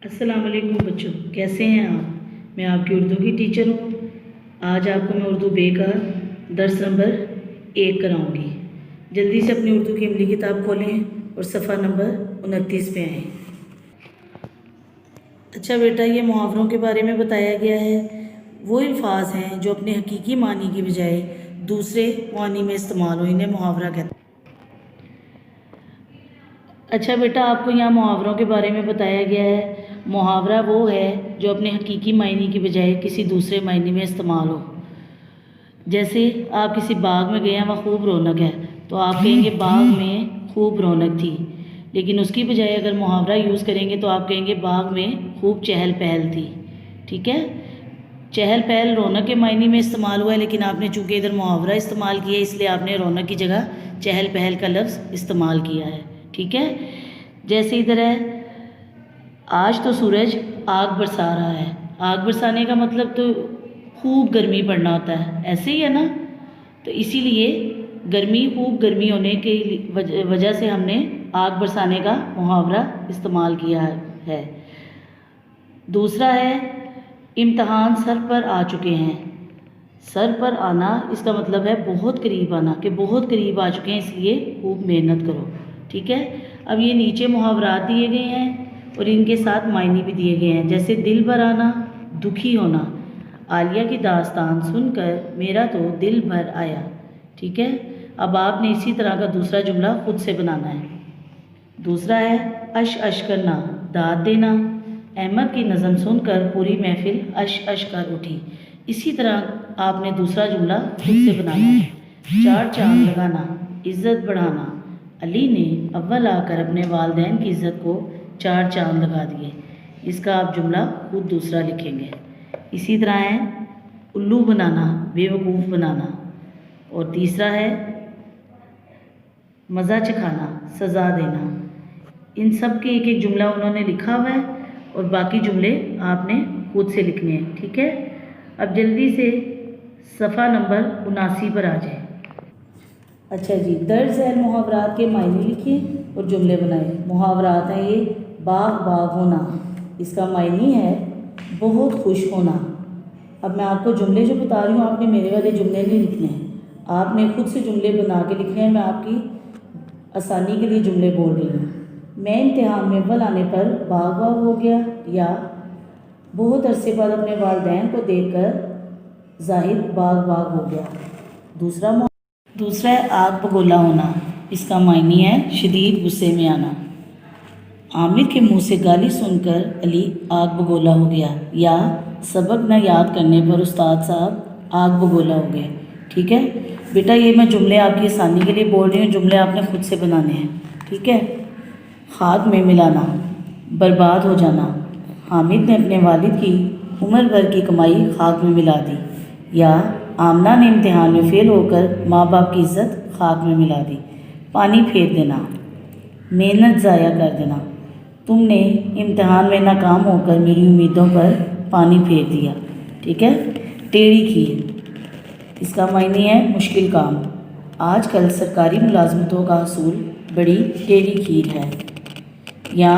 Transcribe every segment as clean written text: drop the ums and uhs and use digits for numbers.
अस्सलाम वालेकुम बच्चों, कैसे हैं आप। मैं आपकी उर्दू की टीचर हूँ। आज आपको मैं उर्दू बे का दर्स नंबर 1 कराऊंगी। जल्दी से अपनी उर्दू की अमली किताब खोलें और सफ़ा नंबर 29 पे आएँ। अच्छा बेटा, ये मुहावरों के बारे में बताया गया है। वो अल्फाज हैं जो अपने हकीकी मानी की बजाय दूसरे मानी में इस्तेमाल हो, इन्हें मुहावरा कहते हैं। अच्छा बेटा, आपको यहाँ मुहावरों के बारे में बताया गया है। मुहावरा वो है जो अपने हकीकी मायने की बजाय किसी दूसरे मायने में इस्तेमाल हो। जैसे आप किसी बाग में गए हैं, वहाँ खूब रौनक है, तो आप कहेंगे बाग में खूब रौनक थी। लेकिन उसकी बजाय अगर मुहावरा यूज़ करेंगे तो आप कहेंगे बाग में खूब चहल पहल थी। ठीक है, चहल पहल रौनक के मायने में इस्तेमाल हुआ है, लेकिन आपने चूँकि इधर मुहावरा इस्तेमाल किया है, इसलिए आपने रौनक की जगह चहल पहल का लफ्ज़ इस्तेमाल किया है। ठीक है, जैसे इधर है, आज तो सूरज आग बरसा रहा है। आग बरसाने का मतलब तो खूब गर्मी पड़ना होता है, ऐसे ही है ना। तो इसीलिए खूब गर्मी होने की वजह से हमने आग बरसाने का मुहावरा इस्तेमाल किया है। दूसरा है, इम्तहान सर पर आ चुके हैं। सर पर आना, इसका मतलब है बहुत करीब आना, कि बहुत करीब आ चुके हैं, इसलिए खूब मेहनत करो। ठीक है, अब ये नीचे मुहावरात दिए गए हैं और इनके साथ मायने भी दिए गए हैं। जैसे दिल भर आना, दुखी होना। आलिया की दास्तान सुनकर मेरा तो दिल भर आया। ठीक है, अब आपने इसी तरह का दूसरा जुमला खुद से बनाना है। दूसरा है अश अश करना, दाद देना। अहमद की नज़म सुनकर पूरी महफिल अश अश कर उठी। इसी तरह आपने दूसरा जुमला खुद से बनाना है। चार चांद लगाना, इज़्ज़त बढ़ाना। अली ने अव्वल आकर अपने वालिदैन की इज़्ज़त को 4 चांद लगा दिए। इसका आप जुमला खुद दूसरा लिखेंगे। इसी तरह है उल्लू बनाना, बेवकूफ़ बनाना। और तीसरा है मज़ा चखाना, सज़ा देना। इन सब के एक एक जुमला उन्होंने लिखा हुआ है और बाकी जुमले आपने खुद से लिखने हैं। ठीक है, अब जल्दी से सफ़ा नंबर 79 पर आ जाए। अच्छा जी, दर्ज झैल मुहावरात के मायने लिखिए और जुमले बनाए। मुहावरात हैं ये, बाग बाग होना, इसका मायने है बहुत खुश होना। अब मैं आपको जुमले जो बता रही हूँ, आपने मेरे वाले जुमले नहीं लिखने हैं, आपने खुद से जुमले बना के लिखने हैं। मैं आपकी आसानी के लिए जुमले बोल रही हूँ। मैं इम्तिहान में अव्वल आने पर बाग बाग हो गया, या बहुत अरसे बाद अपने वालिदैन को देखकर जाहिद बाग बाग हो गया। दूसरा है आग बगोला होना, इसका मायने है शदीद गुस्से में आना। आमिर के मुंह से गाली सुनकर अली आग बगोला हो गया, या सबक न याद करने पर उस्ताद साहब आग बगोला हो गए। ठीक है बेटा, ये मैं जुमले आपकी आसानी के लिए बोल रही हूँ, जुमले आपने खुद से बनाने हैं। ठीक है, खाक में मिलाना, बर्बाद हो जाना। हामिद ने अपने वालिद की उम्र भर की कमाई खाक में मिला दी। या आमना ने इम्तिहान में फ़ेल होकर माँ बाप की इज़्ज़त खाक में मिला दी। पानी फेर देना, मेहनत ज़ाया कर देना। तुमने इम्तिहान में नाकाम होकर मेरी उम्मीदों पर पानी फेर दिया। ठीक है, टेढ़ी खीर, इसका मायने है मुश्किल काम। आजकल सरकारी मुलाजमतों का असूल बड़ी टेढ़ी खीर है, या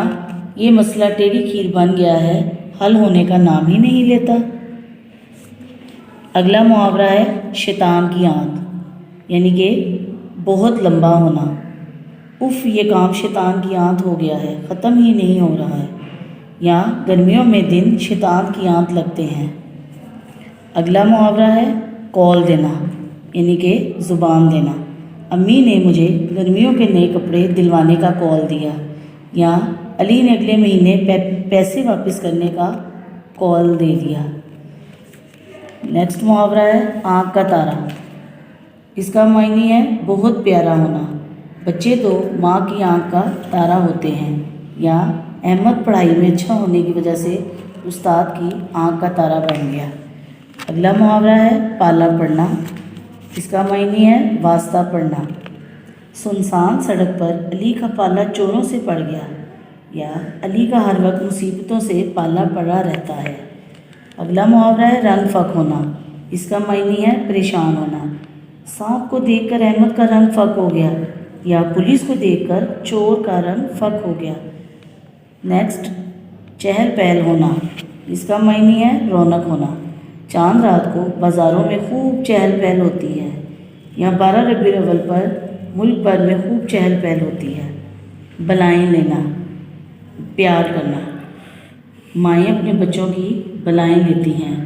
ये मसला टेढ़ी खीर बन गया है, हल होने का नाम ही नहीं लेता। अगला मुहावरा है शैतान की आंत, यानी कि बहुत लंबा होना। उफ़, ये काम शैतान की आंत हो गया है, ख़त्म ही नहीं हो रहा है। या गर्मियों में दिन शैतान की आंत लगते हैं। अगला मुहावरा है कौल देना, यानी कि ज़ुबान देना। अम्मी ने मुझे गर्मियों के नए कपड़े दिलवाने का कौल दिया। या अली ने अगले महीने पैसे वापस करने का कौल दे दिया। नेक्स्ट मुहावरा है आँख का तारा, इसका मायने है बहुत प्यारा होना। बच्चे तो माँ की आँख का तारा होते हैं। या अहमद पढ़ाई में अच्छा होने की वजह से उस्ताद की आँख का तारा बन गया। अगला मुहावरा है पाला पड़ना, इसका मायने है वास्ता पड़ना। सुनसान सड़क पर अली का पाला चोरों से पड़ गया। या अली का हर वक्त मुसीबतों से पाला पड़ा रहता है। अगला मुहावरा है रंग फक होना, इसका मायने है परेशान होना। सांप को देखकर अहमद का रंग फक हो गया, या पुलिस को देखकर चोर का रंग फक हो गया। नेक्स्ट, چہل پہل ہونا، اس کا معنی ہے رونق ہونا۔ چاند رات کو بازاروں میں خوب چہل پہل ہوتی ہے۔ یہاں 12 ربیع الاول پر ملک بھر میں خوب چہل پہل ہوتی ہے۔ بلائیں لینا، پیار کرنا، مائیں اپنے بچوں کی بلائیں لیتی ہیں۔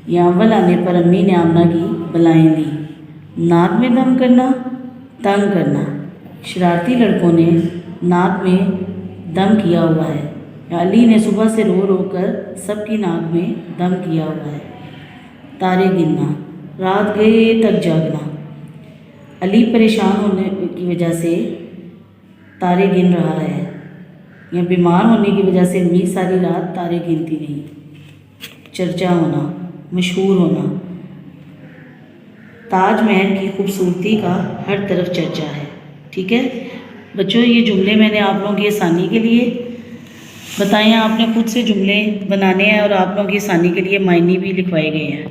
یہاں اول آنے پر امی نے آمنہ کی بلائیں لی۔ ناک میں دم کرنا، تنگ کرنا، شرارتی لڑکوں نے ناک میں دم کیا ہوا ہے۔ علی نے صبح سے رو رو کر سب کی ناک میں دم کیا ہوا ہے۔ تارے گننا، رات گئے تک جاگنا، علی پریشان ہونے کی وجہ سے تارے گن رہا ہے، یا بیمار ہونے کی وجہ سے امی ساری رات تارے گنتی رہی۔ چرچا ہونا، مشہور ہونا، تاج محل کی خوبصورتی کا ہر طرف چرچا ہے۔ ٹھیک ہے بچوں، یہ جملے میں نے آپ لوگوں کی آسانی کے لیے بتائیں، آپ نے خود سے جملے بنانے ہیں اور آپ لوگوں کی آسانی کے لیے معنی بھی لکھوائے گئے ہیں۔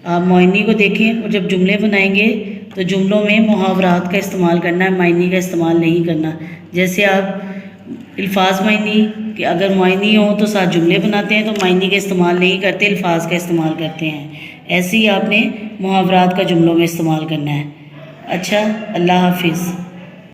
آپ معنی کو دیکھیں اور جب جملے بنائیں گے تو جملوں میں محاورات کا استعمال کرنا ہے، معنی کا استعمال نہیں کرنا۔ جیسے آپ الفاظ معنی کہ اگر معنی ہو تو ساتھ جملے بناتے ہیں تو معنی کا استعمال نہیں کرتے، الفاظ کا استعمال کرتے ہیں۔ ایسے ہی آپ نے محاورات کا جملوں میں استعمال کرنا ہے۔ اچھا، اللہ حافظ۔